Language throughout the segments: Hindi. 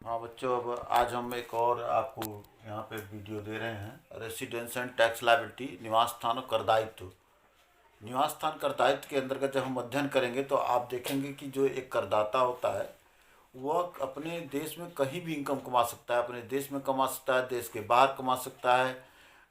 हाँ बच्चों, अब आज हम एक और आपको यहाँ पे वीडियो दे रहे हैं। रेसिडेंस एंड टैक्स लायबिलिटी, निवास स्थान और कर दायित्व। निवास स्थान कर दायित्व के अंतर्गत जब हम अध्ययन करेंगे तो आप देखेंगे कि जो एक करदाता होता है वह अपने देश में कहीं भी इनकम कमा सकता है। अपने देश में कमा सकता है, देश के बाहर कमा सकता है,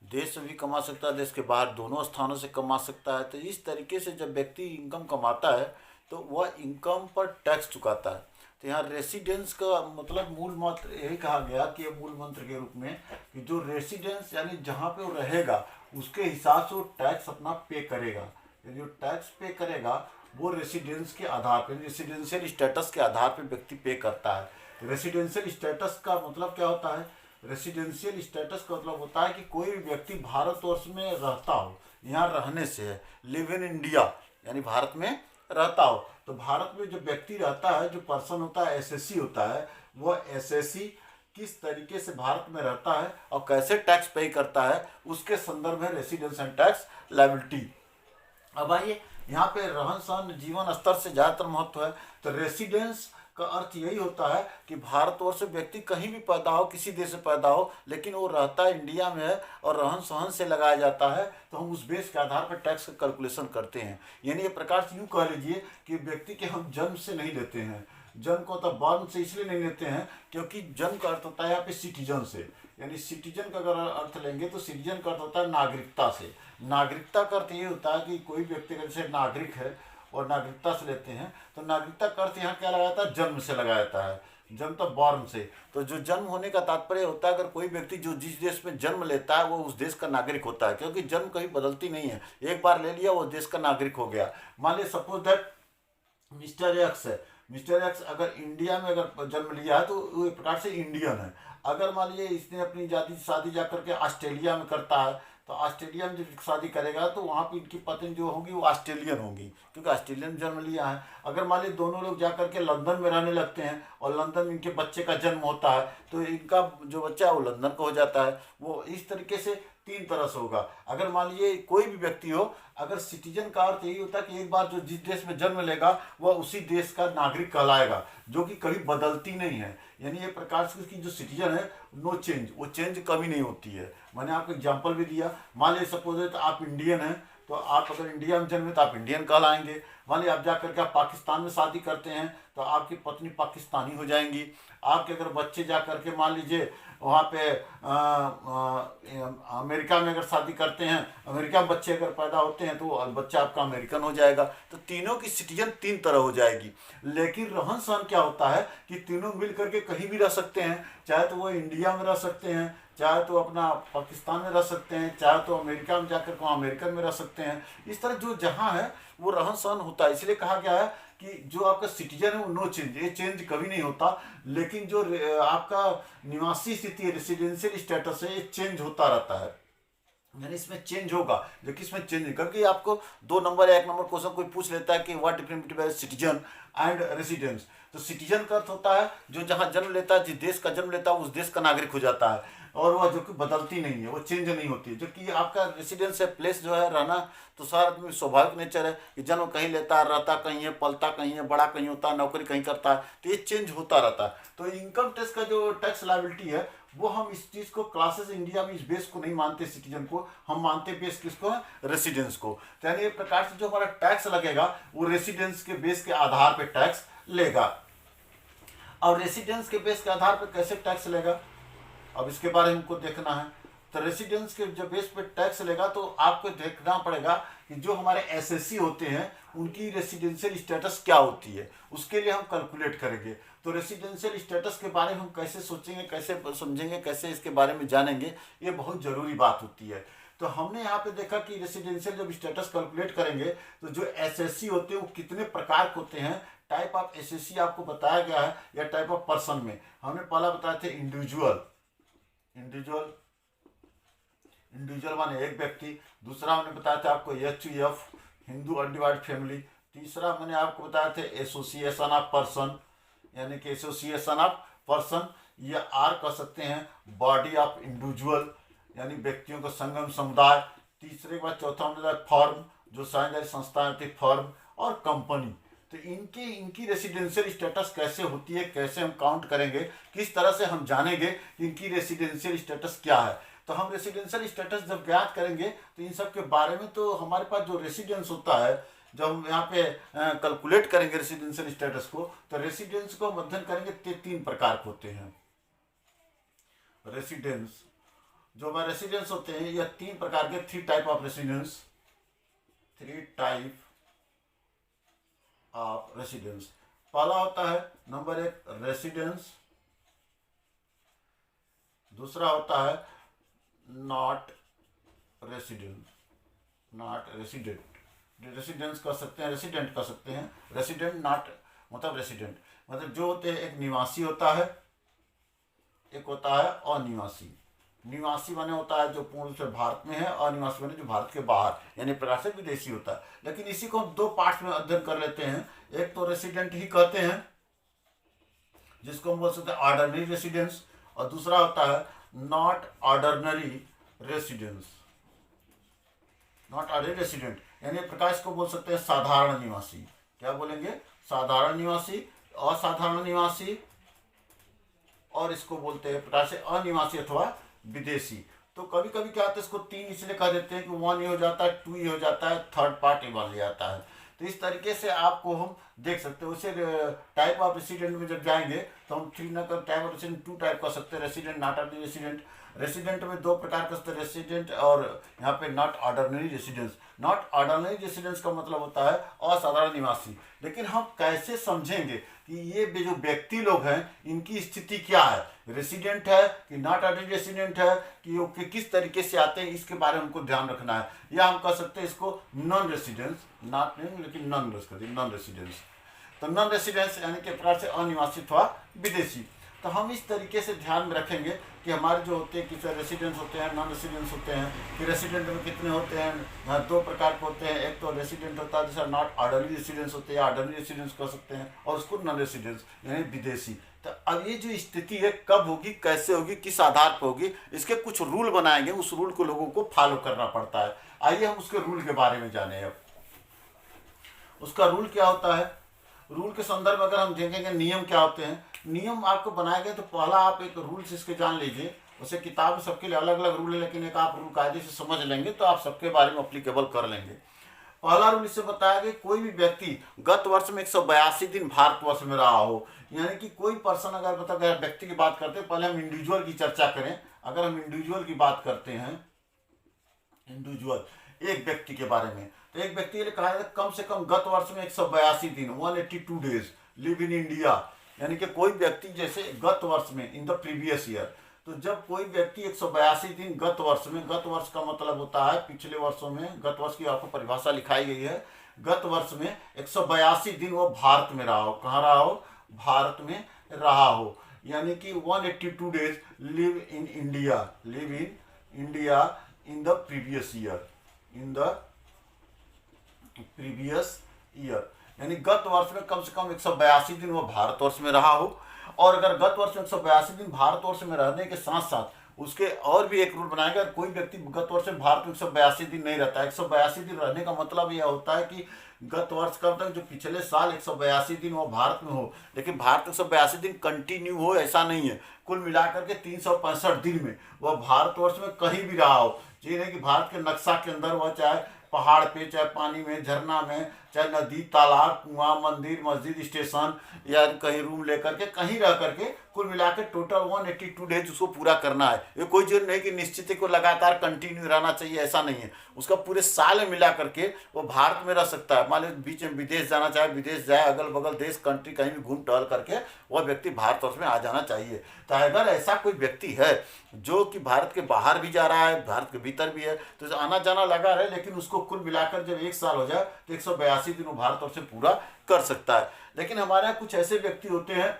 देश में भी कमा सकता है, देश के बाहर दोनों स्थानों से कमा सकता है। तो इस तरीके से जब व्यक्ति इनकम कमाता है तो वह इनकम पर टैक्स चुकाता है। तो यहाँ रेसिडेंस का मतलब मूल मंत्र यही कहा गया कि मूल मंत्र के रूप में कि जो रेसिडेंस यानी जहाँ पे वो रहेगा उसके हिसाब से वो टैक्स अपना पे करेगा। जो टैक्स पे करेगा वो रेसिडेंस के आधार पर, रेसिडेंशियल स्टेटस के आधार पर व्यक्ति पे करता है। रेसिडेंशियल स्टेटस का मतलब क्या होता है? रेसिडेंशियल स्टेटस का मतलब होता है कि कोई भी व्यक्ति भारतवर्ष में रहता हो, यहाँ रहने से है, लिव इन इंडिया यानी भारत में रहता हो। तो भारत में जो व्यक्ति रहता है, जो पर्सन होता है, एसएससी होता है, वह एसएससी किस तरीके से भारत में रहता है और कैसे टैक्स पे करता है उसके संदर्भ में रेसिडेंस एंड टैक्स लायबिलिटी। अब आइए, यहाँ पे रहन सहन जीवन स्तर से ज़्यादातर महत्व है। तो रेसिडेंस का अर्थ यही होता है कि भारतवर्ष से व्यक्ति कहीं भी पैदा हो, किसी देश से पैदा हो, लेकिन वो रहता इंडिया में है और रहन सहन से लगाया जाता है, तो हम उस बेस के आधार पर टैक्स का कैलकुलेशन करते हैं। यानी एक प्रकार से यूँ कह लीजिए कि व्यक्ति के हम जन्म से नहीं लेते हैं। जन्म को तो बर्न से इसलिए नहीं लेते हैं क्योंकि जन्म का अर्थ होता है यहाँ पे सिटीजन से। यानी सिटीजन का अगर अर्थ लेंगे तो सिटीजन का अर्थ होता है नागरिकता से। नागरिकता का अर्थ ये होता है कि कोई व्यक्ति अगर जैसे नागरिक है और नागरिकता से लेते हैं तो नागरिकता का अर्थ यहाँ क्या लगाया जाता है? जन्म से लगाया जाता है। जन्म तो बॉर्न से। तो जो जन्म होने का तात्पर्य होता है अगर कोई व्यक्ति जो जिस देश में जन्म लेता है वो उस देश का नागरिक होता है, क्योंकि जन्म कभी बदलती नहीं है। एक बार ले लिया वो देश का नागरिक हो गया। मान लीजिए सपोज दैट मिस्टर एक्स है। मिस्टर एक्स अगर इंडिया में अगर जन्म लिया है तो वो एक प्रकार से इंडियन है। अगर मान लीजिए इसने अपनी शादी जा करके ऑस्ट्रेलिया में करता है तो ऑस्ट्रेलिया में जब शादी करेगा तो वहाँ पे इनकी पत्नी जो होगी वो ऑस्ट्रेलियन होगी, क्योंकि ऑस्ट्रेलियन में जन्म लिया है। अगर मान लीजिए दोनों लोग जा करके लंदन में रहने लगते हैं और लंदन में इनके बच्चे का जन्म होता है तो इनका जो बच्चा है वो लंदन का हो जाता है। वो इस तरीके से तीन तरह से होगा। अगर मान लीजिए कोई भी व्यक्ति हो, अगर सिटीजन का अर्थ यही होता है कि एक बार जो जिस देश में जन्म लेगा वह उसी देश का नागरिक कहलाएगा, जो कि कभी बदलती नहीं है। यानी एक प्रकार से उसकी जो सिटीजन है नो चेंज, वो चेंज कभी नहीं होती है। मैंने आपको एग्जांपल भी दिया। मान लीजिए सपोज है तो आप इंडियन हैं तो आप अगर इंडिया में जन्मे तो आप इंडियन कहलाएंगे। मान लीजिए आप जाकर के आप पाकिस्तान में शादी करते हैं तो आपकी पत्नी पाकिस्तानी हो जाएंगी। आपके अगर बच्चे जा करके मान लीजिए वहाँ पे अमेरिका में अगर शादी करते हैं, अमेरिका में बच्चे अगर पैदा होते हैं तो बच्चा आपका अमेरिकन हो जाएगा। तो तीनों की सिटीजन तीन तरह हो जाएगी। लेकिन रहन सहन क्या होता है कि तीनों मिल करके कहीं भी रह सकते हैं, चाहे तो वो इंडिया में रह सकते हैं, चाहे तो अपना पाकिस्तान में रह सकते हैं, चाहे तो अमेरिका में जाकर वहाँ अमेरिकन में रह सकते हैं। इस तरह जो जहाँ है वो रहन सहन होता है। इसलिए कहा गया है कि जो आपका सिटीजन है वो नो चेंज, ये चेंज कभी नहीं होता। लेकिन जो आपका निवासी स्थिति है, रेसिडेंशियल स्टेटस है, ये चेंज होता रहता है। यानी इसमें चेंज होगा, जो कि इसमें चेंज क्योंकि आपको 2 नंबर या 1 नंबर क्वेश्चन कोई पूछ लेता है कि what difference between citizen and residence. तो सिटीजन का अर्थ होता है जो जहाँ जन्म लेता है, जिस देश का जन्म लेता है उस देश का नागरिक हो जाता है, और वह जो कि बदलती नहीं है, वो चेंज नहीं होती है। जो कि आपका रेसिडेंस है, प्लेस जो है रहना, तो सारा आदमी स्वाभाविक नेचर है कि जन्म कहीं लेता है, रहता कहीं है, पलता कहीं है, बड़ा कहीं होता है, नौकरी कहीं करता है, तो ये चेंज होता रहता है। तो इनकम टैक्स का जो टैक्स लायबिलिटी है वो हम इस चीज़ को क्लासेस इंडिया में इस बेस को नहीं मानते सिटीजन को, हम मानते बेस किसको? रेसिडेंस को। तो यानी एक प्रकार से जो हमारा टैक्स लगेगा वो रेसिडेंस के बेस के आधार पर टैक्स लेगा। और रेसिडेंस के बेस के आधार पर कैसे टैक्स लेगा, अब इसके बारे में हमको देखना है। तो रेसिडेंस के जो बेस पे टैक्स लेगा तो आपको देखना पड़ेगा कि जो हमारे एसएससी होते हैं उनकी रेसिडेंशियल स्टेटस क्या होती है, उसके लिए हम कैलकुलेट करेंगे। तो रेसिडेंशियल स्टेटस के बारे में हम कैसे सोचेंगे, कैसे समझेंगे, कैसे इसके बारे में जानेंगे, ये बहुत ज़रूरी बात होती है। तो हमने यहाँ पे देखा कि रेसिडेंशियल जब स्टेटस कैलकुलेट करेंगे तो जो एसएससी होते हैं वो कितने प्रकार के होते हैं। टाइप ऑफ एसएससी आपको बताया गया है, या टाइप ऑफ पर्सन में हमने पहला बताए थे इंडिविजुअल। इंडिविजुअल इंडिविजुअल माने एक व्यक्ति। दूसरा हमने बताया था आपको HUF, हिंदू अनडिवाइडेड फैमिली। तीसरा मैंने आपको बताया थे एसोसिएशन ऑफ पर्सन, यानी कि एसोसिएशन ऑफ पर्सन, या आर कह सकते हैं बॉडी ऑफ इंडिविजुअल, यानी व्यक्तियों का संगम समुदाय। तीसरे के बाद चौथा हमने फर्म, जो साझेदारी संस्थाएं थी, फर्म और कंपनी। तो इनकी रेसिडेंशियल स्टेटस कैसे होती है, कैसे हम काउंट करेंगे, किस तरह से हम जानेंगे कि इनकी रेसिडेंशियल स्टेटस क्या है। तो हम रेसिडेंशियल स्टेटस जब ज्ञात करेंगे तो इन सब के बारे में, तो हमारे पास जो रेसिडेंस होता है, जब हम यहाँ पे कैलकुलेट करेंगे रेसिडेंशियल स्टेटस को, तो रेसिडेंस को हम अध्ययन करेंगे 3 प्रकार के होते हैं। रेसिडेंस, जो हमारे रेसिडेंस होते हैं, यह 3 प्रकार के, 3 type of residence, 3 type of residence. पहला होता है नंबर 1 रेसिडेंस, दूसरा होता है not resident, not resident, residence कर सकते हैं, रेसिडेंट कर सकते हैं, रेसिडेंट नॉट मतलब रेसिडेंट, मतलब जो होते हैं एक निवासी होता है, एक होता है अनिवासी। निवासी माने होता है जो पूर्ण रूप से भारत में है, अनिवासी माने जो भारत के बाहर, यानी प्रकार से विदेशी होता है। लेकिन इसी को हम 2 पार्ट्स में अध्ययन कर लेते हैं। एक तो रेसिडेंट ही कहते हैं, जिसको हम बोल सकते हैं ऑर्डिनरी रेसिडेंस, और दूसरा होता है not ordinary residence, not ordinary resident, यानी प्रकाश को बोल सकते हैं साधारण निवासी। क्या बोलेंगे? साधारण निवासी, असाधारण निवासी, और इसको बोलते हैं प्रकार से अनिवासी अथवा विदेशी। तो कभी कभी क्या होता है, इसको 3 इसलिए कह देते हैं कि 1 ये हो जाता है, 2 ये हो जाता है, थर्ड पार्ट ये बन जाता है। तो इस तरीके से आपको हम देख सकते हैं। उसे टाइप ऑफ रेसिडेंट में जब जाएंगे तो हम 3 न कर टाइप ऑफ रेसिडेंट 2 टाइप कर सकते हैं, resident not ordinary resident. Resident में 2 प्रकार कर सकते हैं, रेसिडेंट और यहाँ पे not ordinary residence. Not ordinary residence का मतलब होता है असाधारण निवासी। लेकिन हम कैसे समझेंगे कि ये जो व्यक्ति लोग हैं इनकी स्थिति क्या है, रेसिडेंट है कि नॉट ऑर्डिनरी रेसिडेंट है, कि वो किस तरीके से आते हैं, इसके बारे में हमको ध्यान रखना है। या हम कह सकते हैं इसको नॉन रेसिडेंस, नॉट नहीं लेकिन नॉन रेसिडेंस। तो नॉन रेसिडेंस यानी कि प्रकार से अनिवासी अथवा विदेशी। तो हम इस तरीके से ध्यान में रखेंगे कि हमारे जो होते हैं किस रेसिडेंस होते हैं, नॉन रेसिडेंस होते हैं। कि रेसिडेंट में कितने होते हैं, 2 प्रकार के होते हैं। एक तो रेसिडेंट होता है जैसा नॉट ऑर्डिनरी रेसिडेंस होते हैं, ऑर्डिनरी रेसिडेंस कर सकते हैं, और उसको नॉन रेसिडेंस यानी विदेशी। तो अब ये जो स्थिति है कब होगी, कैसे होगी, किस आधार पर होगी, इसके कुछ रूल बनाएंगे। उस रूल को लोगों को फॉलो करना पड़ता है। आइए हम उसके रूल के बारे में जाने। अब उसका रूल क्या होता है, रूल के संदर्भ में अगर हम देखेंगे नियम क्या होते हैं। नियम आपको बनाए गए तो पहला आप एक रूल्स इसके जान लीजिए। वैसे किताब में सबके लिए अलग अलग रूल है, लेकिन एक आप रूल कायदे से समझ लेंगे तो आप सबके बारे में अप्लीकेबल कर लेंगे। पहला रूल इससे बताया गया, कोई भी व्यक्ति गत वर्ष में 182 दिन भारतवर्ष में रहा हो। यानी कि कोई पर्सन, अगर व्यक्ति की बात करते हैं, पहले हम इंडिविजुअल की चर्चा करें। अगर हम इंडिविजुअल की बात करते हैं, इंडिविजुअल एक व्यक्ति के बारे में, तो एक व्यक्ति के लिए कहा जाता है कम से कम गत वर्ष में 182 दिन 182 डेज लिव इन इंडिया। यानी कि कोई व्यक्ति जैसे गत वर्ष में इन द प्रीवियस ईयर, तो जब कोई व्यक्ति 182 दिन गत वर्ष में, गत वर्ष का मतलब होता है पिछले वर्षों में, गत वर्ष की आपको परिभाषा लिखाई गई है। गत वर्ष में 182 दिन वो भारत में रहा हो। कहाँ रहा हो? भारत में रहा हो। यानी कि 182 days live in India, live in India in the previous year, in the previous year. यानी गत वर्ष में कम से कम 182 दिन वो भारतवर्ष में रहा हो। और अगर गत वर्ष में 182 दिन भारतवर्ष में रहने के साथ साथ उसके और भी एक रूल बनाएगा। अगर कोई व्यक्ति गत वर्ष में भारत में 182 दिन नहीं रहता है, 182 दिन रहने का मतलब यह होता है कि गत वर्ष का मतलब जो पिछले साल 182 दिन वो भारत में हो, लेकिन भारत में 182 दिन कंटिन्यू हो ऐसा नहीं है। कुल मिलाकर के 365 दिन में वह भारतवर्ष में कहीं भी रहा हो। ये नहीं कि भारत के नक्शा के अंदर वह चाहे पहाड़ पे, चाहे पानी में, झरना में, चाहे नदी, तालाब, कुआं, मंदिर, मस्जिद, स्टेशन, या कहीं रूम लेकर के कहीं रह करके कुल मिलाकर टोटल 182 डेज उसको पूरा करना है। ये कोई जरूरी नहीं कि निश्चित ही को लगातार कंटिन्यू रहना चाहिए, ऐसा नहीं है। उसका पूरे साल में मिला करके वो भारत में रह सकता है। मान लीजिए बीच में विदेश जाना चाहे, विदेश जाए, अगल बगल देश कंट्री कहीं भी घूम टहल करके वह व्यक्ति भारतवर्ष में आ जाना चाहिए। तो अगर ऐसा कोई व्यक्ति है जो कि भारत के बाहर भी जा रहा है, भारत के भीतर भी है, तो आना जाना लगा रहे, लेकिन उसको कुल मिलाकर जब 1 साल हो जाए तो 182 दिन वो भारतवर्ष से पूरा कर सकता है। लेकिन हमारे यहाँ कुछ ऐसे व्यक्ति होते हैं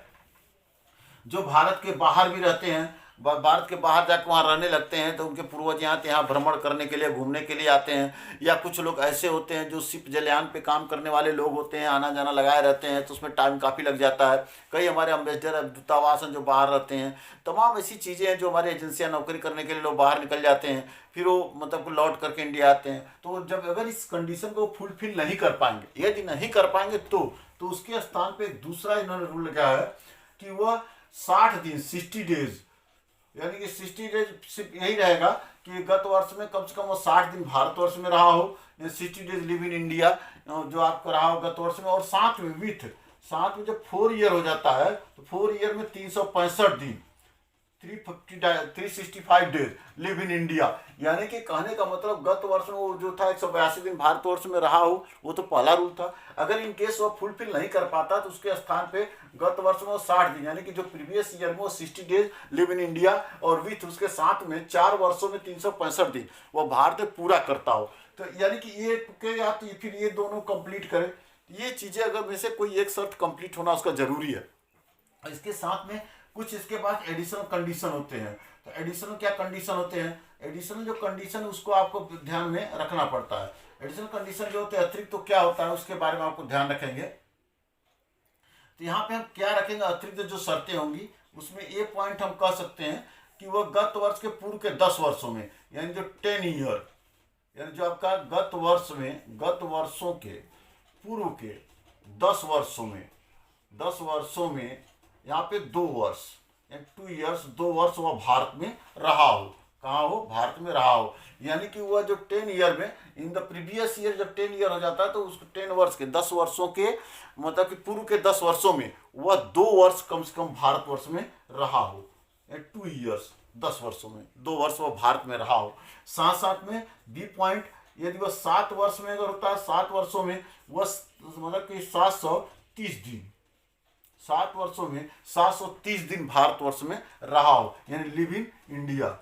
जो भारत के बाहर भी रहते हैं, भारत के बाहर जाकर वहाँ रहने लगते हैं, तो उनके पूर्वज यहाँ भ्रमण करने के लिए, घूमने के लिए आते हैं। या कुछ लोग ऐसे होते हैं जो शिप जलयान पे काम करने वाले लोग होते हैं, आना जाना लगाए रहते हैं, तो उसमें टाइम काफ़ी लग जाता है। कई हमारे अम्बेसडर, दूतावास हैं जो बाहर रहते हैं। तमाम ऐसी चीज़ें हैं जो हमारी एजेंसियाँ नौकरी करने के लिए लोग बाहर निकल जाते हैं, फिर वो मतलब लौट करके इंडिया आते हैं। तो जब अगर इस कंडीशन को फुलफिल नहीं कर पाएंगे, यदि नहीं कर पाएंगे तो तो उसके स्थान पे एक दूसरा इन्होंने रूल लगाया है कि वह 60 दिन 60 डेज, यानी कि 60 डेज सिर्फ यही रहेगा कि गत वर्ष में कम से कम वो 60 दिन भारतवर्ष में रहा हो, 60 डेज लिव इन इंडिया जो आपको रहा हो गत वर्ष में, और साथ में जब 4 ईयर हो जाता है तो 4 ईयर में 365 दिन 365 डेज लिव इन इंडिया, यानी कि कहने का मतलब गत वर्ष में वो जो था 182 दिन भारतवर्ष में रहा हो, वो तो पहला रूल था। अगर इन केस वो फुलफिल नहीं कर पाता तो उसके स्थान पे गत वर्ष में वो 60 दिन, यानी कि जो प्रीवियस ईयर में वो 60 डेज लिव इन इंडिया और विथ उसके साथ में 4 वर्षों में 365 दिन वो भारत में पूरा करता हो। तो यानी कि ये के या तो फिर ये दोनों कंप्लीट करें, ये चीजें अगर में से कोई एक शर्त कंप्लीट होना उसका जरूरी है। इसके साथ में कुछ इसके बाद एडिशनल कंडीशन होते हैं। तो एडिशनल क्या कंडीशन होते हैं? एडिशनल जो कंडीशन उसको आपको ध्यान में रखना पड़ता है। एडिशनल कंडीशन जो होते हैं अतिरिक्त तो क्या होता है उसके बारे में आपको ध्यान रखेंगे। तो यहाँ पे हम क्या रखेंगे, अतिरिक्त जो शर्तें होंगी उसमें ये पॉइंट हम कह सकते हैं कि वह गत वर्ष के पूर्व के 10 वर्षों में, यानी जो 10 ईयर, यानी जो आपका गत वर्षों के पूर्व के 10 वर्षों में यहाँ पे 2 वर्ष, 2 ईयर्स 2 वर्ष वह भारत में रहा हो। कहाँ हो? भारत में रहा हो। यानी कि वह जो 10 ईयर में इन द प्रीवियस ईयर जब 10 ईयर हो जाता है तो उसको 10 वर्ष के 10 वर्षों के मतलब कि पूर्व के 10 वर्षों में वह 2 वर्ष कम से कम भारतवर्ष में रहा हो। 2 ईयर्स 10 वर्षों में 2 वर्ष वह भारत में रहा हो। साथ साथ में बी पॉइंट, यदि वह 7 वर्ष में अगर होता है 7 वर्षों में वह मतलब कि 730 दिन, 7 वर्षों में 730 दिन भारतवर्ष में रहा हो, यानी लिव इन इंडिया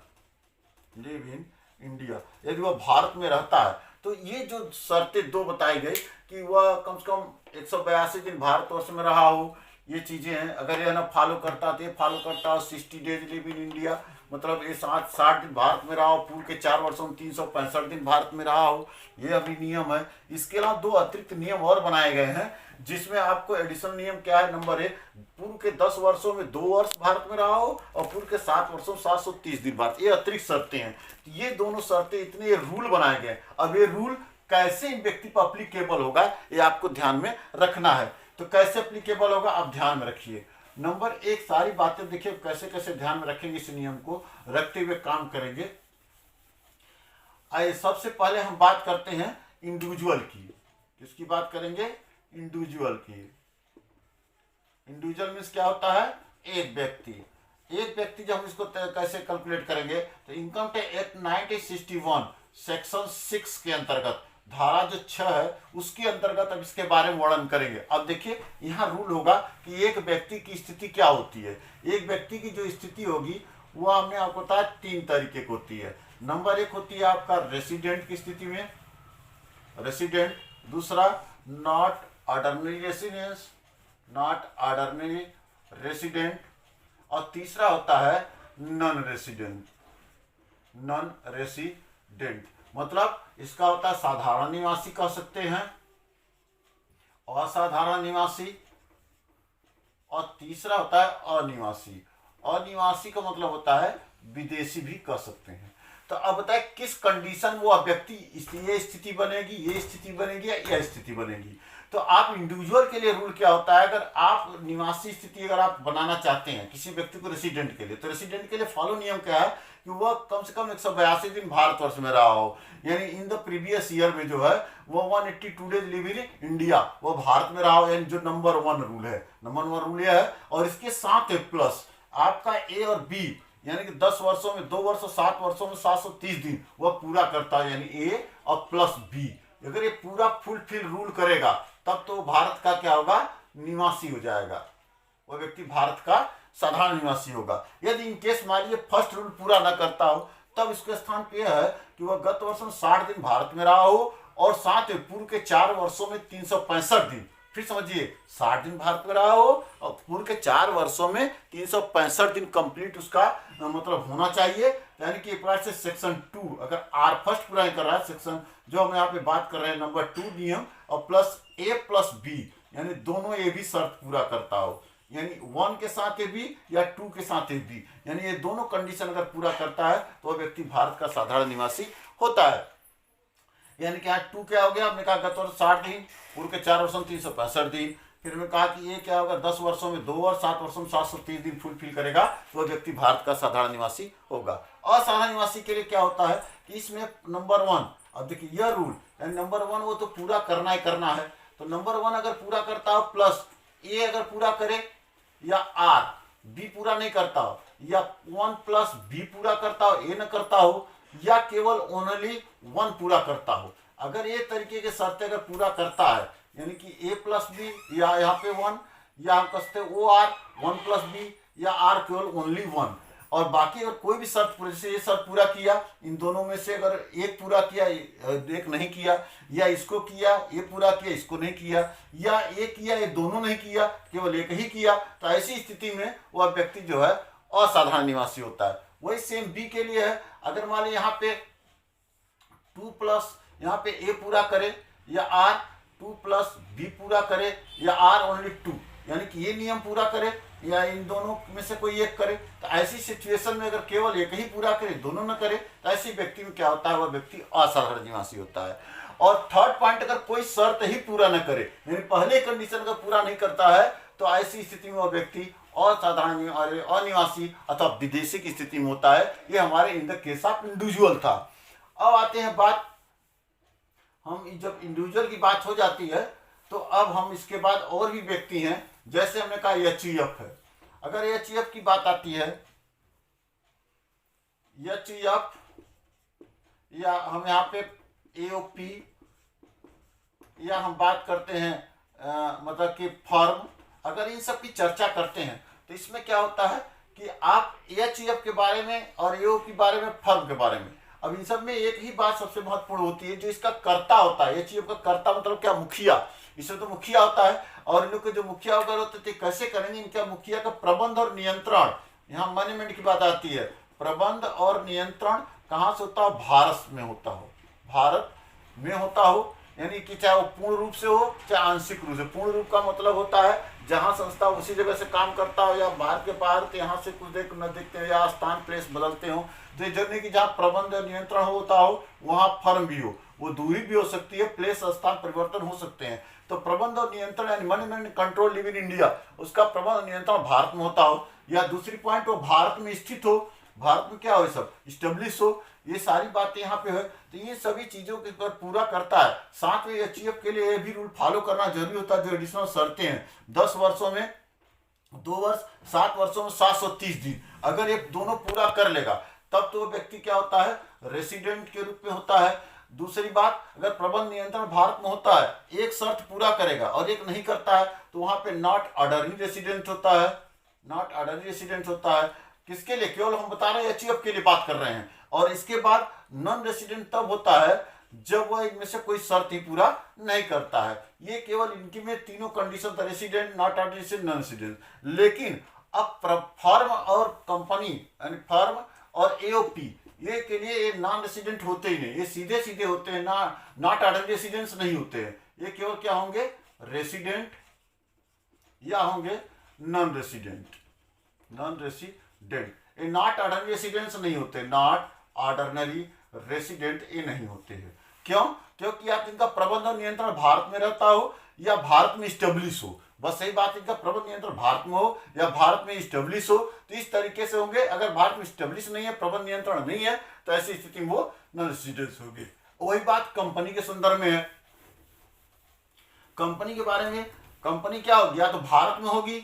यदि वह भारत में रहता है। तो ये जो शर्तें 2 बताई गई कि वह कम से कम 182 दिन भारतवर्ष में रहा हो, ये चीजें हैं। अगर यह ना फॉलो करता तो ये फॉलो करता, 60 डेज लिव इन इंडिया मतलब ये 60 दिन भारत में रहा हो, पूर्व के 4 वर्षों में 365 दिन भारत में रहा हो, ये अभी नियम है। इसके अलावा 2 अतिरिक्त नियम और बनाए गए हैं जिसमें आपको एडिशनल नियम क्या है, नंबर 1 पूर्व के 10 वर्षों में 2 वर्ष भारत में रहा हो और पूर्व के 7 वर्षों में 730 दिन भारत, ये अतिरिक्त शर्तें हैं। ये दोनों शर्तें इतने रूल बनाए गए। अब ये रूल कैसे इन व्यक्ति पर अप्लीकेबल होगा ये आपको ध्यान में रखना है। तो कैसे अप्लीकेबल होगा आप ध्यान में रखिए। नंबर 1 सारी बातें देखिए कैसे कैसे ध्यान में रखेंगे, इस नियम को रखते हुए काम करेंगे। आइए सबसे पहले हम बात करते हैं इंडिविजुअल की। किसकी बात करेंगे? इंडिविजुअल की। इंडिविजुअल मीन्स क्या होता है? एक व्यक्ति जब हम इसको कैसे कैलकुलेट करेंगे तो इनकम टैक्स एक्ट 1961 सेक्शन 6 के अंतर्गत धारा जो 6 है उसके अंतर्गत अब इसके बारे में वर्णन करेंगे। अब देखिए यहाँ रूल होगा कि एक व्यक्ति की स्थिति क्या होती है। एक व्यक्ति की जो स्थिति होगी वो हमने आपको बताया 3 तरीके की होती है। नंबर 1 होती है आपका रेसिडेंट की स्थिति में, रेसिडेंट। दूसरा नॉट ऑर्डिनरी रेसिडेंट, और तीसरा होता है नॉन रेसिडेंट। मतलब इसका होता है साधारण निवासी कह सकते हैं, असाधारण निवासी, और तीसरा होता है अनिवासी। अनिवासी का मतलब होता है विदेशी भी कह सकते हैं। तो अब बताए किस कंडीशन वो व्यक्ति ये स्थिति बनेगी, ये स्थिति बनेगी या यह स्थिति बनेगी। तो आप इंडिविजुअल के लिए रूल क्या होता है, अगर आप निवासी स्थिति अगर आप बनाना चाहते हैं किसी व्यक्ति को रेसिडेंट के लिए, तो रेसिडेंट के लिए फॉलो नियम क्या है कि वह कम से कम 182 दिन भारतवर्ष में रहा हो, यानी इन द प्रीवियस ईयर में जो है वो 182 डेज लिव इन इंडिया वो भारत में रहा हो, यानी जो नंबर 1 रूल है। नंबर 1 रूल यह है, और इसके साथ प्लस आपका ए और बी, यानी कि 10 वर्षों में 2 वर्ष और 7 वर्षों में 730 दिन वह पूरा करता है, यानी ए और प्लस बी। अगर ये पूरा फुलफिल रूल करेगा तब तो भारत का क्या होगा, निवासी हो जाएगा, वह व्यक्ति भारत का साधारण निवासी होगा। यदि इन केस मान लीजिए फर्स्ट रूल पूरा न करता हो तब इसके स्थान पे यह है कि वह गत वर्ष में 60 दिन भारत में रहा हो और साथ ही पूर्व के 4 वर्षों में 365 दिन, फिर समझिए 60 दिन भारत में रहा हो और पूर्व के 4 वर्षों में 365 दिन कंप्लीट उसका मतलब होना चाहिए। यानी कि एक बार से सेक्शन 2 अगर आर फर्स्ट पूरा नहीं कर रहा है, सेक्शन जो हम यहाँ पे बात कर रहे हैं नंबर 2 नियम और प्लस ए प्लस बी, यानी दोनों ए भी शर्त पूरा करता हो, यानी 1 के साथ ए बी या 2 के साथ ए बी, यानी ये दोनों कंडीशन अगर पूरा करता है तो वह व्यक्ति भारत का साधारण निवासी होता है। यानी कि आज 2 क्या हो गया, हमने कहा गत वर्ष 60 दिन, पूर्व के 4 वर्षों में 365 दिन, फिर मैं कहा कि ये क्या होगा, 10 वर्षों में 2 वर्ष, 7 वर्षों में 730 दिन फुलफिल करेगा तो वह व्यक्ति भारत का साधारण निवासी होगा। असाधारण निवासी के लिए क्या होता है कि इसमें नंबर 1, अब देखिए यह रूल यानी नंबर 1 वो तो पूरा करना ही करना है, तो नंबर 1 अगर पूरा करता हो प्लस ए अगर पूरा करे या आर बी पूरा नहीं करता हो या 1 प्लस बी पूरा करता हो ए न करता हो या केवल ओनली 1 पूरा करता हो, अगर ये तरीके के शर्तें अगर पूरा करता है यानी कि ए प्लस बी या यहाँ पे 1 या हम कहते हैं ओ आर 1 प्लस बी या आर केवल ओनली 1, और बाकी अगर कोई भी शर्त पूरे से ये शर्त पूरा किया, इन दोनों में से अगर एक पूरा किया एक नहीं किया, या इसको किया ये पूरा किया इसको नहीं किया, या एक किया ये दोनों नहीं किया केवल एक ही किया, तो ऐसी स्थिति में वह व्यक्ति जो है असाधारण निवासी होता है। वही सेम बी के लिए है, अगर मान लीजिए यहाँ पे 2 प्लस यहाँ पे ए पूरा करे या आर 2 प्लस बी पूरा करे या आर ओनली 2, यानी कि ये नियम पूरा करे या इन दोनों में से कोई एक करे, तो ऐसी सिचुएशन में अगर केवल एक ही पूरा करे दोनों न करे तो ऐसी व्यक्ति में क्या होता है, वह व्यक्ति असाधारण निवासी होता है। और थर्ड पॉइंट, अगर कोई शर्त ही पूरा न करे यानी पहले कंडीशन अगर पूरा नहीं करता है तो ऐसी स्थिति में वह व्यक्ति असाधारण अनिवासी अथवा विदेशी की स्थिति में होता है। ये हमारे in the case of individual था। अब आते हैं बात, हम जब इंडिविजुअल की बात हो जाती है तो अब हम इसके बाद और भी व्यक्ति हैं, जैसे हमने कहा एचईएफ है। अगर एचईएफ की बात आती है, एचईएफ या हम यहाँ पे एओपी या हम बात करते हैं मतलब कि फर्म, अगर इन सब की चर्चा करते हैं तो इसमें क्या होता है कि आप एचईएफ के बारे में और एओ के बारे में, फर्म के बारे में, अब इन सब में एक ही बात सबसे महत्वपूर्ण होती है, जो इसका कर्ता होता है। एचईएफ का कर्ता मतलब क्या, मुखिया, इसमें तो मुखिया होता है, और इन लोग के जो मुखिया वगैरह होते थे कैसे करेंगे, इनका मुखिया का प्रबंध और नियंत्रण, यहाँ मैनेजमेंट की बात आती है, प्रबंध और नियंत्रण कहाँ से होता हो, भारत में होता हो, भारत में होता हो, यानी कि चाहे वो पूर्ण रूप से हो चाहे आंशिक रूप से। पूर्ण रूप का मतलब होता है जहाँ संस्था उसी जगह से काम करता हो, या बाहर के बाहर तो यहाँ से कुछ देख न देखते हो या स्थान प्लेस बदलते हो, तो जरूरी कि जहाँ प्रबंध और नियंत्रण होता हो वहाँ फर्म भी हो, वो दूरी भी हो सकती है, प्लेस स्थान परिवर्तन हो सकते हैं। तो प्रबंध और नियंत्रण यानी management control live in India, उसका प्रबंध और नियंत्रण भारत में होता हो, या दूसरी पॉइंट वो भारत में स्थित हो, भारत में क्या हो सब स्टेब्लिश हो, ये सारी बातें यहाँ पे है। तो ये सभी चीजों के पर पूरा करता है। साथ में एचईएफ के लिए ये भी रूल फॉलो करना जरूरी होता है, जो एडिशनल शर्तें हैं, 10 वर्षों में 2 वर्ष, 7 वर्षों में 730 दिन, अगर ये दोनों पूरा कर लेगा तब तो वो व्यक्ति क्या होता है, रेसिडेंट के रूप में होता है। दूसरी बात, अगर प्रबंध नियंत्रण भारत में होता है, एक शर्त पूरा करेगा और एक नहीं करता है तो वहां पे नॉट ऑर्डरली रेसिडेंट होता है, नॉट ऑर्डरली रेसिडेंट होता है। किसके लिए, केवल हम बता रहे हैं एचईएफ के लिए बात कर रहे हैं। और इसके बाद नॉन रेसिडेंट तब होता है जब वह इनमें से कोई शर्त ही पूरा नहीं करता है। ये केवल इनकी में तीनों कंडीशन था, resident, not orderly resident, non resident. लेकिन अब फर्म और कंपनी यानी फर्म और एओपी ये के लिए ये नॉन रेसिडेंट होते ही नहीं, ये सीधे सीधे होते हैं, ना नॉट ऑर्डरली रेसिडेंट्स नहीं होते हैं, ये केवल क्या होंगे, रेसिडेंट या होंगे नॉन रेसिडेंट, नॉन रेसिडेंट। ये नॉट ऑर्डरली रेसिडेंट्स नहीं होते, नॉट ऑर्डिनरी रेसिडेंट ये नहीं होते हैं। क्यों, क्योंकि आप इनका प्रबंध और नियंत्रण भारत में रहता हो या भारत में स्टेब्लिश हो, बस सही बात, इनका प्रबंध नियंत्रण भारत में हो या भारत में स्टेब्लिश हो, तो इस तरीके से होंगे। अगर भारत में स्टेब्लिश नहीं है, प्रबंध नियंत्रण नहीं है, तो ऐसी स्थिति में वो नॉन रेसिडेंट होगी। वही बात कंपनी के संदर्भ में है। कंपनी के बारे में, कंपनी क्या होगी, या तो भारत में होगी,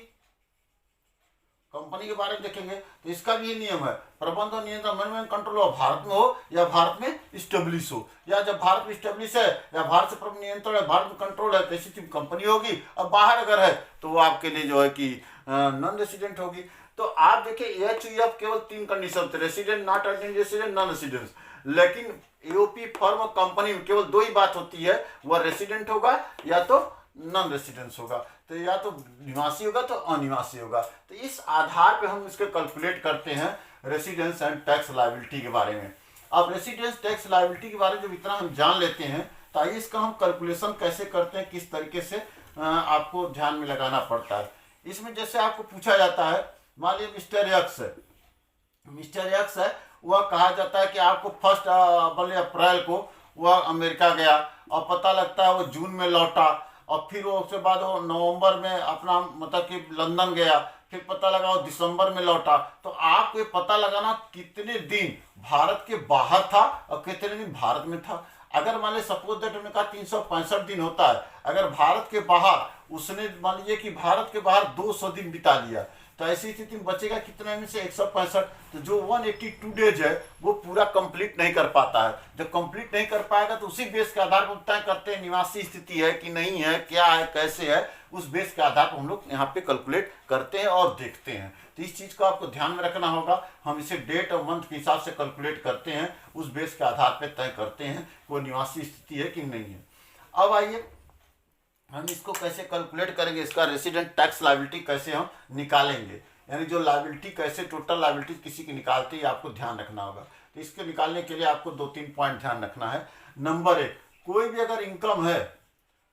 कंपनी के बारे में देखेंगे तो इसका भी नियम है, प्रबंध और नियंत्रण मैनेजमेंट कंट्रोल हो भारत में हो या भारत में स्टेब्लिश हो, या जब भारत में स्टेब्लिश है या भारत से प्रबंध नियंत्रण है, भारत में कंट्रोल है, तो ऐसी कंपनी होगी। और बाहर अगर है तो वो आपके लिए जो है कि नॉन रेसिडेंट होगी। तो आप देखिए एचईएफ केवल 3 कंडीशन थे, resident, not ordinary resident, non resident. लेकिन एओपी फर्म और कंपनी में केवल 2 ही बात होती है, वह रेसिडेंट होगा या तो नॉन रेसिडेंस होगा, तो या तो निवासी होगा तो अनिवासी होगा। तो इस आधार पे हम इसको कैलकुलेट करते हैं रेसिडेंस एंड टैक्स लायबिलिटी के बारे में। अब रेसिडेंस टैक्स लायबिलिटी के बारे में जब इतना हम जान लेते हैं तो आइए इसका हम कैलकुलेशन कैसे करते हैं, किस तरीके से आपको ध्यान में लगाना पड़ता है। इसमें जैसे आपको पूछा जाता है, मान लीजिए मिस्टर एक्स है, मिस्टर एक्स है, वह कहा जाता है कि आपको 1 अप्रैल को वह अमेरिका गया और पता लगता है वो जून में लौटा, और फिर वो उसके बाद वो नवंबर में अपना मतलब कि लंदन गया, फिर पता लगा वो दिसंबर में लौटा। तो आपको ये पता लगाना कितने दिन भारत के बाहर था और कितने दिन भारत में था। अगर मान लीजिए सपोज दैट हमने कहा 365 दिन होता है, अगर भारत के बाहर उसने मान लीजिए कि भारत के बाहर 200 दिन बिता लिया, तो ऐसी स्थिति में बचेगा कितना में से 165। तो जो 182 डेज है वो पूरा कंप्लीट नहीं कर पाता है। जब कंप्लीट नहीं कर पाएगा तो उसी बेस के आधार पर तय करते हैं निवासी स्थिति है कि नहीं है, क्या है, कैसे है, उस बेस के आधार पर हम लोग यहाँ पे कैलकुलेट करते हैं और देखते हैं। तो इस चीज को आपको ध्यान में रखना होगा। हम इसे डेट और मंथ के हिसाब से कैलकुलेट करते हैं, उस बेस के आधार पर तय करते हैं वो निवासी स्थिति है कि नहीं है। अब आइए हम इसको कैसे कैलकुलेट करेंगे, इसका रेसिडेंट टैक्स लायबिलिटी कैसे हम निकालेंगे, यानी जो लायबिलिटी कैसे टोटल लायबिलिटी किसी की निकालते हैं आपको ध्यान रखना होगा। तो इसके निकालने के लिए आपको 2-3 पॉइंट ध्यान रखना है। नंबर 1, कोई भी अगर इनकम है,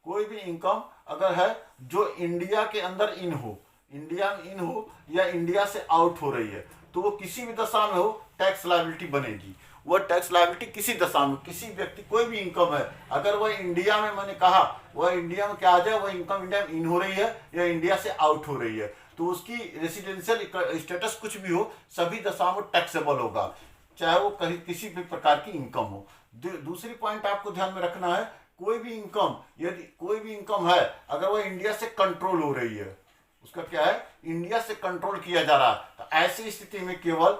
कोई भी इनकम अगर है जो इंडिया के अंदर इन हो, इंडिया में इन हो या इंडिया से आउट हो रही है, तो वो किसी भी दशा में हो टैक्स लायबिलिटी बनेगी। वह टैक्स लायबिलिटी किसी दशा में, किसी व्यक्ति कोई भी इनकम है अगर वह इंडिया में, मैंने कहा वह इंडिया में क्या आ जाए, वह इनकम इंडिया में इन हो रही है या इंडिया से आउट हो रही है, तो उसकी रेसिडेंशियल स्टेटस कुछ भी हो सभी दशा में टैक्सेबल होगा, चाहे वो कहीं किसी भी प्रकार की इनकम हो। दूसरी पॉइंट आपको ध्यान में रखना है, कोई भी इनकम, यदि कोई भी इनकम है अगर वह इंडिया से कंट्रोल हो रही है, उसका क्या है, इंडिया से कंट्रोल किया जा रहा है, तो ऐसी स्थिति में केवल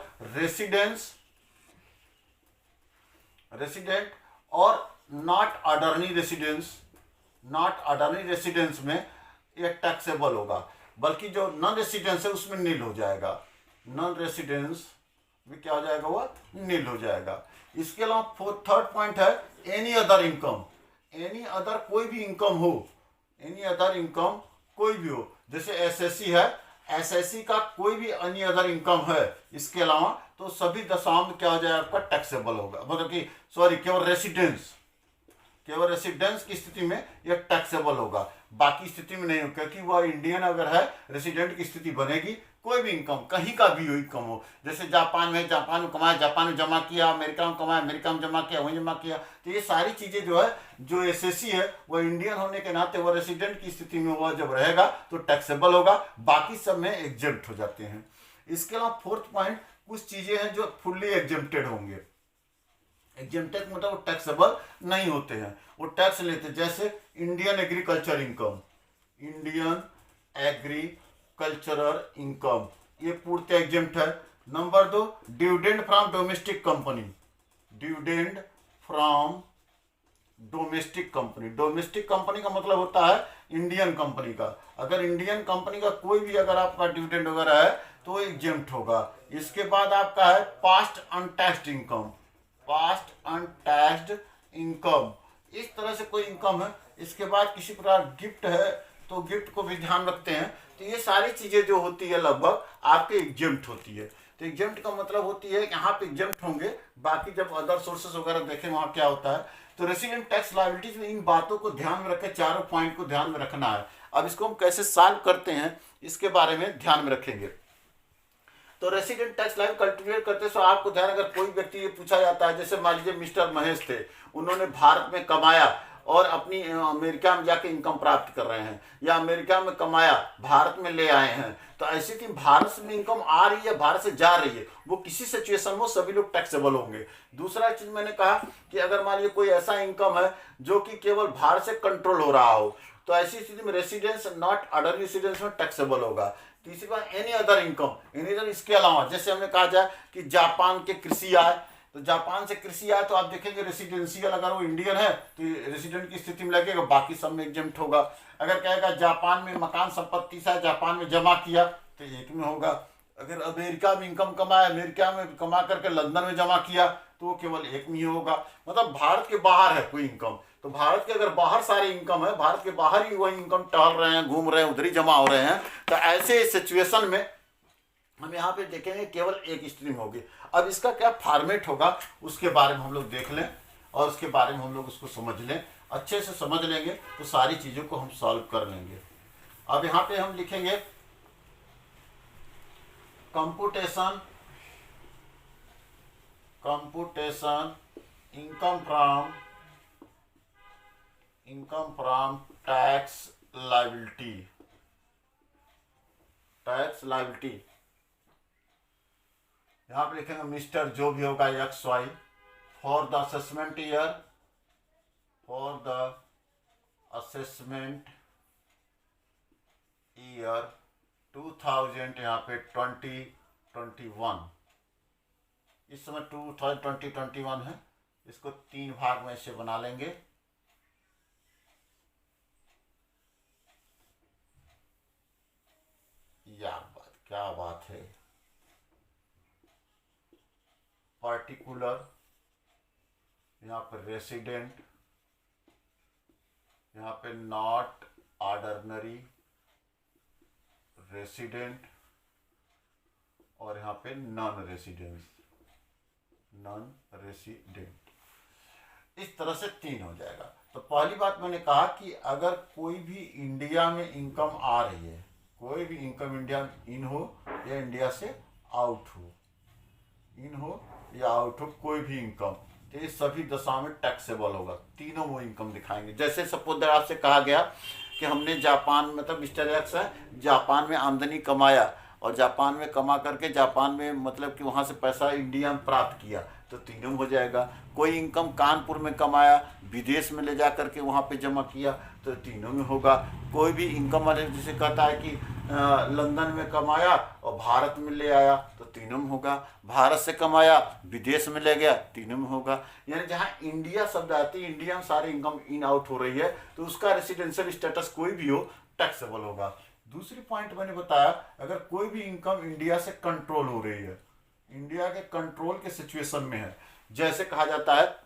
रेसिडेंट और नॉट ऑर्डरनी रेसिडेंस में यह टैक्सेबल होगा, बल्कि जो नॉन रेसिडेंस है उसमें नील हो जाएगा। नॉन रेसिडेंस में क्या हो जाएगा, वह नील हो जाएगा। इसके अलावा थर्ड पॉइंट है any other income. Any other कोई भी इनकम हो, एनी अदर इनकम कोई भी हो, जैसे एसएससी है, एसएससी का कोई भी अन्य अदर इनकम है इसके अलावा, तो सभी दशाओं में क्या हो जाएगा, आपका टैक्सेबल होगा, मतलब कि सॉरी केवल रेसिडेंस की स्थिति में यह टैक्सेबल होगा, बाकी स्थिति में नहीं हो, क्योंकि वह इंडियन अगर है रेसिडेंट की स्थिति बनेगी। कोई भी इनकम कहीं का भी इनकम हो, जैसे जापान में कमाया, जापान में जमा किया, अमेरिका में कमाया, अमेरिका में जमा किया, वहीं जमा किया, तो ये सारी चीजें जो है, जो एसएससी है वह इंडियन होने के नाते वह रेसिडेंट की स्थिति में वह जब रहेगा तो टैक्सेबल होगा, बाकी सब में एग्जेम्प्ट हो जाते हैं। इसके अलावा फोर्थ पॉइंट, कुछ चीजें हैं जो फुल्ली एग्जेम्प्टेड होंगे। एग्जेम्प्टेड मतलब वो टैक्सेबल नहीं होते हैं, वो टैक्स लेते हैं, जैसे Indian agriculture income, Indian agricultural income, ये पूर्णतः एग्जेम्प्ट है। Number 2, dividend from domestic company, dividend from domestic company. Domestic company का मतलब होता है इंडियन कंपनी का। अगर इंडियन कंपनी का कोई भी अगर आपका डिविडेंड वगैरह है तो एग्जेम्प्ट होगा। इसके बाद आपका है पास्ट अनटैक्स्ड इनकम, पास्ट अनटैक्स्ड इनकम, इस तरह से कोई इनकम है। इसके बाद किसी प्रकार गिफ्ट है तो गिफ्ट को भी ध्यान रखते हैं। तो ये सारी चीजें जो होती है लगभग आपके एग्जेम्प्ट होती है। तो एग्जेम्प्ट का मतलब होती है कि यहाँ पे एग्जेम्प्ट होंगे, बाकी जब अदर सोर्सेस वगैरह देखें वहाँ क्या होता है। तो रेसिडेंट टैक्स लायबिलिटीज में इन बातों को ध्यान में रखें, चारों पॉइंट को ध्यान में रखना है। अब इसको हम कैसे सॉल्व करते हैं इसके बारे में ध्यान में रखेंगे। तो रेसिडेंट टैक्स लायबिलिटी कैलकुलेट करते समय आपको ध्यान, अगर कोई व्यक्ति ये पूछा जाता है, जैसे मान लीजिए मिस्टर महेश थे, उन्होंने भारत में कमाया और अपनी अमेरिका में जाके इनकम प्राप्त कर रहे हैं, या अमेरिका में कमाया भारत में ले आए हैं, तो ऐसी थी भारत में इनकम आ रही है, भारत से जा रही है, वो किसी सिचुएशन में सभी लोग टैक्सेबल होंगे। दूसरा चीज मैंने कहा कि अगर मान लीजिए कोई ऐसा इनकम है जो कि केवल भारत से कंट्रोल हो रहा हो, तो ऐसी स्थिति में रेसिडेंस नॉट अदर रेसिडेंस में टैक्सेबल होगा। तीसरी बात any other income, any other, इसके अलावा जैसे हमने कहा जाए कि जापान के कृषि आय, तो जापान से कृषि आय तो आप देखेंगे रेसिडेंशियल, अगर वो इंडियन है तो रेसिडेंट की स्थिति में लगेगा, बाकी सब में एग्जेम्प्ट होगा। अगर कहेगा जापान में मकान संपत्ति से जापान में जमा किया तो एक में होगा। अगर अमेरिका में इनकम कमाया, अमेरिका में कमा करके लंदन में जमा किया तो वो केवल एक में ही होगा। मतलब भारत के बाहर है कोई इनकम, तो भारत के अगर बाहर सारे इनकम है, भारत के बाहर ही वही इनकम टहल रहे हैं, घूम रहे हैं, उधर ही जमा हो रहे हैं, तो ऐसे सिचुएशन में हम यहाँ पे देखेंगे केवल एक स्ट्रीम होगी। अब इसका क्या फॉर्मेट होगा उसके बारे में हम लोग देख लें और उसके बारे में हम लोग उसको समझ लें, अच्छे से समझ लेंगे तो सारी चीज़ों को हम सॉल्व कर लेंगे। अब यहाँ पे हम लिखेंगे computation income from tax liability, tax liability यहां पे लिखेंगे मिस्टर जो भी होगा X Y for the assessment year, for the assessment year 2000 यहाँ पे 2021, इस समय 2021 है, इसको 3 भाग में से बना लेंगे। क्या बात है, पार्टिकुलर यहाँ पे रेसिडेंट, यहाँ पे नॉट ऑर्डिनरी रेसिडेंट, और यहाँ पे नॉन रेसिडेंट, इस तरह से 3 हो जाएगा। तो पहली बात मैंने कहा कि अगर कोई भी इंडिया में इनकम आ रही है, कोई भी इनकम इंडिया इन हो या इंडिया से आउट हो, इन हो या आउट हो, कोई भी इनकम, तो ये सभी दशा में टैक्सेबल होगा। तीनों वो इनकम दिखाएंगे। जैसे सपोज दैट आपसे कहा गया कि हमने जापान, मतलब मिस्टर एक्स है, जापान में आमदनी कमाया और जापान में कमा करके जापान में मतलब कि वहाँ से पैसा इंडिया में प्राप्त किया, तो तीनों में हो जाएगा। कोई इनकम कानपुर में कमाया, विदेश में ले जा करके वहाँ पे जमा किया, तो तीनों में होगा। कोई भी इनकम वाले जिसे कहता है कि लंदन में कमाया और भारत में ले आया, तो तीनों में होगा। भारत से कमाया विदेश में ले गया, तीनों में होगा। यानी जहाँ इंडिया शब्द आती है, इंडिया में सारी इनकम इन आउट हो रही है, तो उसका रेसिडेंशियल स्टेटस कोई भी हो टैक्सेबल होगा। दूसरी पॉइंट मैंने बताया, अगर कोई भी इनकम इंडिया से कंट्रोल हो रही है, इंडिया के कंट्रोल के सिचुएशन में है, जैसे कहा जाता है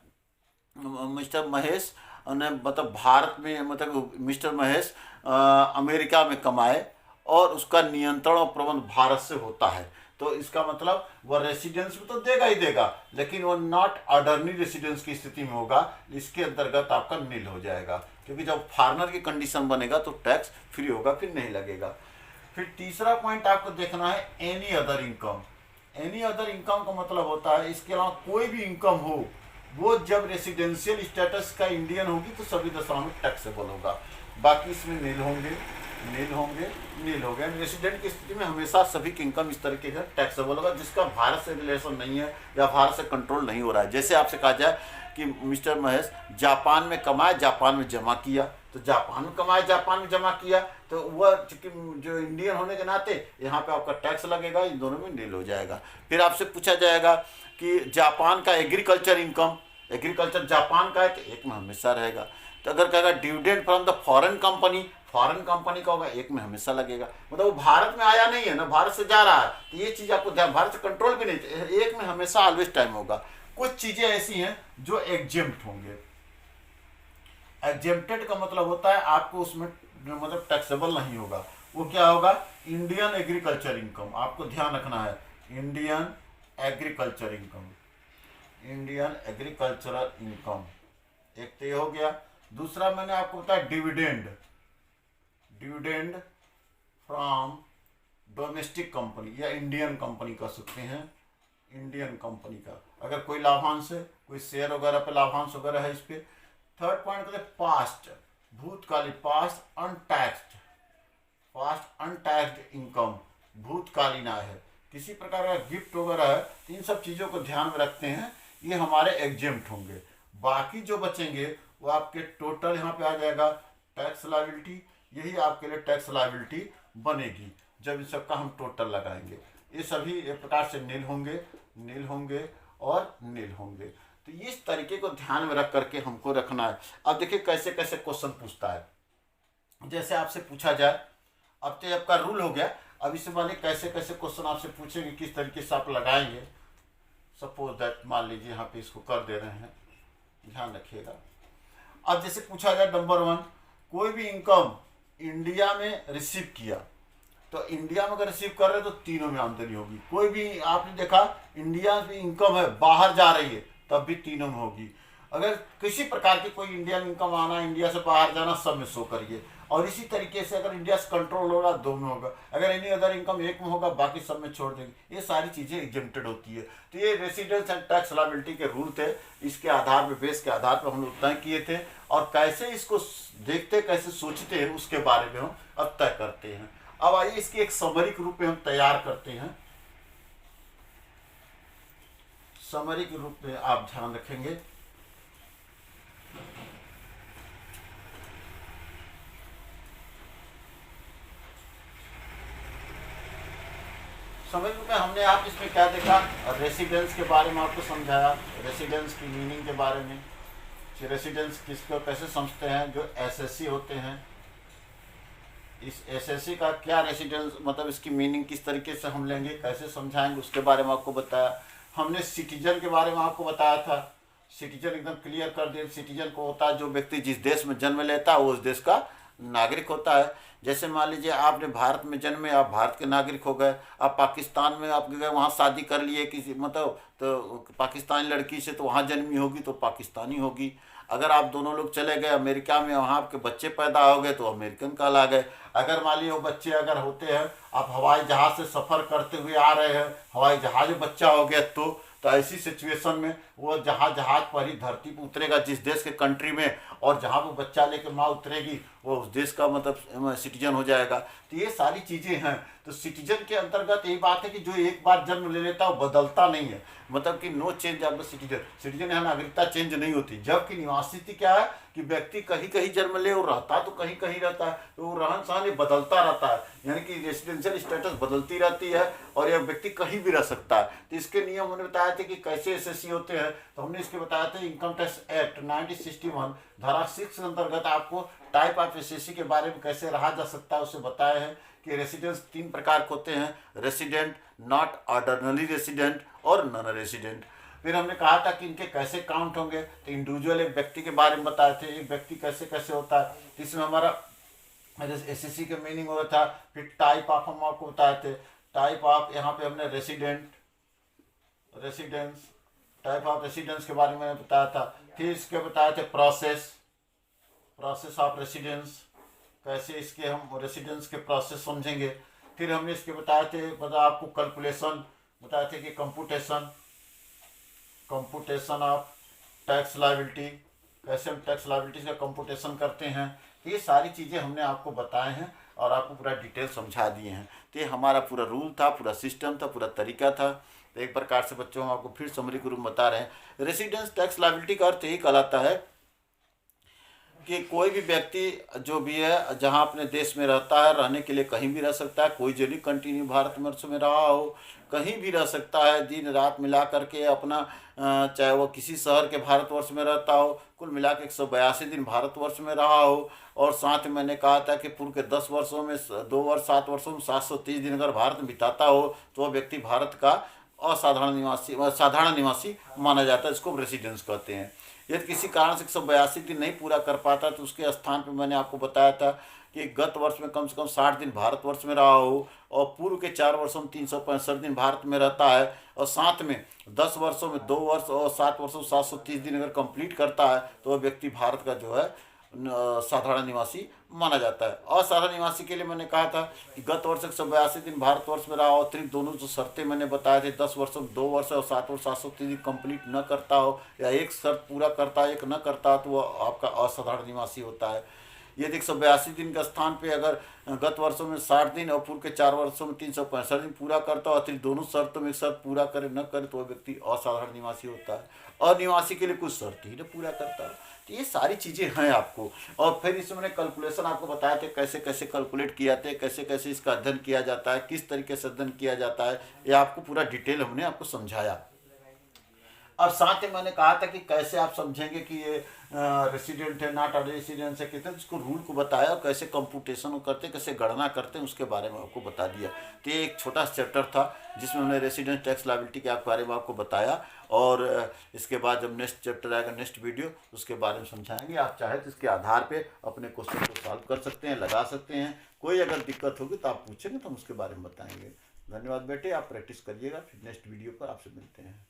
मिस्टर महेश ने मतलब भारत में, मतलब मिस्टर महेश अमेरिका में कमाए और उसका नियंत्रण और प्रबंध भारत से होता है, तो इसका मतलब वह रेसिडेंस भी तो देगा ही देगा, लेकिन वो नॉट ऑर्डिनरी रेसिडेंस की स्थिति में होगा। इसके अंतर्गत आपका नील हो जाएगा, क्योंकि जब फॉरेनर की कंडीशन बनेगा तो टैक्स फ्री होगा, फिर नहीं लगेगा। फिर तीसरा पॉइंट आपको देखना है any other income. Any other income का मतलब होता है इसके अलावा कोई भी इनकम हो, वो जब रेसिडेंशियल स्टेटस का इंडियन होगी तो सभी दशाओं में टैक्सेबल होगा। बाकी इसमें नील होंगे, नील होंगे, नील हो गए। रेसिडेंट की स्थिति में हमेशा सभी की इनकम इस तरीके का टैक्सेबल होगा जिसका भारत से रिलेशन नहीं है या भारत से कंट्रोल नहीं हो रहा है। जैसे आपसे कहा जाए कि मिस्टर महेश जापान में कमाया, जापान में जमा किया, तो जापान में कमाया, जापान में जमा किया, तो वह जो इंडियन होने के नाते यहाँ पे आपका टैक्स लगेगा, इन दोनों में नील हो जाएगा। फिर आपसे पूछा जाएगा कि जापान का एग्रीकल्चर इनकम, एग्रीकल्चर जापान का है तो एक में हमेशा रहेगा। तो अगर कहेगा dividend from the foreign company, foreign company का होगा, एक में हमेशा लगेगा। मतलब वो भारत में आया नहीं है ना, भारत से जा रहा है, तो ये चीज़ आपको ध्यान, भारत से कंट्रोल भी नहीं, एक में हमेशा ऑलवेज टाइम होगा। कुछ चीज़ें ऐसी हैं जो एग्जेम्प्ट होंगे। एग्जेम्प्टेड का मतलब होता है आपको उसमें मतलब टैक्सेबल नहीं होगा। वो क्या होगा? इंडियन एग्रीकल्चर इनकम, आपको ध्यान रखना है, Indian agriculture income, Indian agricultural income, एक तो ये हो गया। दूसरा मैंने आपको बताया dividend, dividend from domestic company या इंडियन कंपनी कह सकते हैं, इंडियन कंपनी का, अगर कोई लाभांश है, कोई शेयर वगैरह पे लाभांश वगैरह है इस पे। थर्ड पॉइंट कहते हैं पास्ट, भूतकाली, पास्ट अनटैक्स्ड, पास्ट अनटैक्स्ड इनकम, भूतकालीन आय है, किसी प्रकार का गिफ्ट वगैरह है, इन सब चीज़ों को ध्यान में रखते हैं, ये हमारे एग्जेम्प्ट होंगे। बाकी जो बचेंगे वो आपके टोटल यहाँ पे आ जाएगा टैक्स लायबिलिटी, यही आपके लिए टैक्स लायबिलिटी बनेगी जब इन सबका हम टोटल लगाएंगे। ये सभी एक प्रकार से नील होंगे, नील होंगे और नील होंगे। तो इस तरीके को ध्यान में रख करके हमको रखना है। अब देखिए कैसे कैसे क्वेश्चन पूछता है। जैसे आपसे पूछा जाए, अब तो आपका रूल हो गया, अब इससे पहले कैसे कैसे क्वेश्चन आपसे पूछेंगे, किस तरीके से आप लगाएंगे। सपोज दैट मान लीजिए यहाँ पे इसको कर दे रहे हैं, ध्यान रखिएगा। अब जैसे पूछा जाए नंबर 1, कोई भी इनकम इंडिया में रिसीव किया, तो इंडिया में अगर रिसीव कर रहे हैं तो तीनों में आमदनी होगी। कोई भी आपने देखा इंडिया में इनकम है, बाहर जा रही है, तब भी तीनों में होगी। अगर किसी प्रकार की कोई इंडियन इनकम आना, इंडिया से बाहर जाना, सब में शो करिए। और इसी तरीके से अगर इंडिया से कंट्रोल होगा 2 में होगा, अगर एनी अदर इनकम 1 में होगा, बाकी सब में छोड़ देंगे। ये सारी चीज़ें एग्जेम्प्टेड होती है। तो ये रेसिडेंस एंड टैक्स लायबिलिटी के रूल थे, इसके आधार पर, बेस के आधार पर हम लोग तय किए थे, और कैसे इसको देखते, कैसे सोचते हैं, उसके बारे में हम अब तय करते हैं। अब आइए इसकी एक समरी के रूप में हम तैयार करते हैं। समरी के रूप में आप ध्यान रखेंगे। समझ में हमने आप इसमें क्या देखा, रेसिडेंस के बारे में आपको समझाया, रेसिडेंस की मीनिंग के बारे में, रेसिडेंस किसको कैसे समझते हैं, जो एसएससी होते हैं, इस एसएससी का क्या रेसिडेंस मतलब इसकी मीनिंग किस तरीके से हम लेंगे, कैसे समझाएंगे, उसके बारे में आपको बताया। हमने सिटीजन के बारे में आपको बताया था, सिटीजन एकदम क्लियर कर दिया। सिटीजन को होता है जो व्यक्ति जिस देश में जन्म लेता है वो उस देश का नागरिक होता है। जैसे मान लीजिए आपने भारत में जन्मे, आप भारत के नागरिक हो गए। आप पाकिस्तान में आप गए, वहाँ शादी कर लिए किसी मतलब तो पाकिस्तानी लड़की से, तो वहाँ जन्मी होगी तो पाकिस्तानी होगी। अगर आप दोनों लोग चले गए अमेरिका में, वहाँ आपके बच्चे पैदा हो गए तो अमेरिकन कहला गए। अगर मान लीजिए वो बच्चे अगर होते हैं, आप हवाई जहाज़ से सफ़र करते हुए आ रहे हैं, हवाई जहाज़ में बच्चा हो गया, तो ऐसी सिचुएशन में वो जहाज पर ही धरती पर उतरेगा जिस देश के कंट्री में, और जहाँ वो बच्चा लेके माँ उतरेगी वो उस देश का मतलब सिटीजन हो जाएगा। तो ये सारी चीज़ें हैं। तो सिटीजन के अंतर्गत यही बात है कि जो एक बार जन्म ले लेता है वो बदलता नहीं है, मतलब कि no change of the citizen. Citizen यहाँ नागरिकता चेंज नहीं होती। जबकि निवासिती क्या है कि व्यक्ति कहीं कहीं जन्म ले और रहता तो कहीं कहीं रहता है, तो वो रहन सहन बदलता रहता है, यानी कि रेसिडेंशियल स्टेटस बदलती रहती है, और यह व्यक्ति कहीं भी रह सकता है। तो इसके नियम हमने बताया थे कि कैसे एसएससी होते हैं। तो हमने इसके बताया था इनकम टैक्स एक्ट 1961 धारा 6 के अंतर्गत आपको टाइप ऑफ एसएससी के बारे में कैसे रहा जा सकता है उसे बताया है कि रेसिडेंस 3 प्रकार के होते हैं, रेसिडेंट, नॉट ऑर्डिनरी रेसिडेंट और नॉन रेसिडेंट। फिर हमने कहा था कि इनके कैसे काउंट होंगे। तो इंडिविजुअल एक व्यक्ति के बारे में बताए थे, एक व्यक्ति कैसे कैसे होता है। तो इसमें हमारा एसएससी का मीनिंग हो रहा था। फिर टाइप ऑफ हम आपको बताए थे, टाइप ऑफ यहाँ पे हमने resident, residence, type of residence के बारे में बताया था। फिर इसके बताए थे प्रोसेस, प्रोसेस ऑफ रेसिडेंस, कैसे इसके हम रेसिडेंस के प्रोसेस समझेंगे। फिर हमने इसके बताए थे मतलब आपको कैलकुलेशन बताए थे कि computation, computation of tax liability, कैसे हम टैक्स लायबिलिटी का कंप्यूटेशन करते हैं। ये सारी चीज़ें हमने आपको बताए हैं और आपको पूरा डिटेल समझा दिए हैं। तो ये हमारा पूरा रूल था, पूरा सिस्टम था, पूरा तरीका था। तो एक प्रकार से बच्चों हम आपको फिर समरी के रूप में बता रहे हैं। रेसिडेंस टैक्स लायबिलिटी का अर्थ यही कहलाता है कि कोई भी व्यक्ति जो भी है जहाँ अपने देश में रहता है, रहने के लिए कहीं भी रह सकता है। कोई जो भी कंटिन्यू भारतवर्ष में रहा हो, कहीं भी रह सकता है, दिन रात मिला करके अपना, चाहे वो किसी शहर के भारतवर्ष में रहता हो, कुल मिला के 182 दिन भारतवर्ष में रहा हो। और साथ में मैंने कहा था कि पूर्व के 10 वर्षों में 2 वर्ष 7 वर्षों में 730 दिन अगर भारत में बिताता हो तो वह व्यक्ति भारत का असाधारण निवासी, साधारण निवासी माना जाता है। इसको रेसिडेंस कहते हैं। यदि किसी कारण से 182 दिन नहीं पूरा कर पाता तो उसके स्थान पर मैंने आपको बताया था कि गत वर्ष में कम से कम 60 दिन भारतवर्ष में रहा हो, और पूर्व के 4 वर्षों में 365 दिन भारत में रहता है, और साथ में 10 वर्षों में 2 वर्ष और 7 वर्षों में 730 दिन अगर कंप्लीट करता है तो वह व्यक्ति भारत का जो है साधारण निवासी माना जाता है। असाधारण निवासी के लिए मैंने कहा था कि गत वर्ष 182 दिन भारतवर्ष में रहा हो, अतिरिक्त दोनों जो शर्तें मैंने बताए थे, 10 वर्षों में 2 वर्ष और 7 वर्ष 730 दिन कंप्लीट न करता हो, या एक शर्त पूरा करता है एक न करता तो वह आपका असाधारण निवासी होता है। यदि 182 दिन के स्थान पे अगर गत वर्षों में 60 दिन और पूर्व के 4 वर्षों में 365 दिन पूरा करता हो, अतिरिक्त दोनों शर्तों में एक शर्त पूरा करे न करे तो वह व्यक्ति असाधारण निवासी होता है। अनिवासी के लिए कुछ शर्त ही न पूरा करता है। तो ये सारी चीज़ें हैं आपको। और फिर इसमें मैंने कैलकुलेशन आपको बताया थे, कैसे कैसे कैलकुलेट किए जाते हैं, कैसे कैसे इसका अध्ययन किया जाता है, किस तरीके से अध्ययन किया जाता है, ये आपको पूरा डिटेल हमने आपको समझाया। अब साथ ही मैंने कहा था कि कैसे आप समझेंगे कि ये रेसिडेंट है, नॉट रेसिडेंट है, कितने इसको रूल को बताया, और कैसे कंप्यूटेशन करते, कैसे गणना करते हैं उसके बारे में आपको बता दिया। तो ये एक छोटा चैप्टर था जिसमें हमने रेसिडेंस टैक्स लायबिलिटी के बारे में आपको बताया। और इसके बाद जब नेक्स्ट चैप्टर आएगा, नेक्स्ट वीडियो, उसके बारे में समझाएंगे। आप चाहे तो इसके आधार पर अपने क्वेश्चन को सॉल्व कर सकते हैं, लगा सकते हैं। कोई अगर दिक्कत होगी तो आप पूछेंगे तो हम उसके बारे में बताएंगे। धन्यवाद बेटे, आप प्रैक्टिस करिएगा। फिर नेक्स्ट वीडियो पर आपसे मिलते हैं।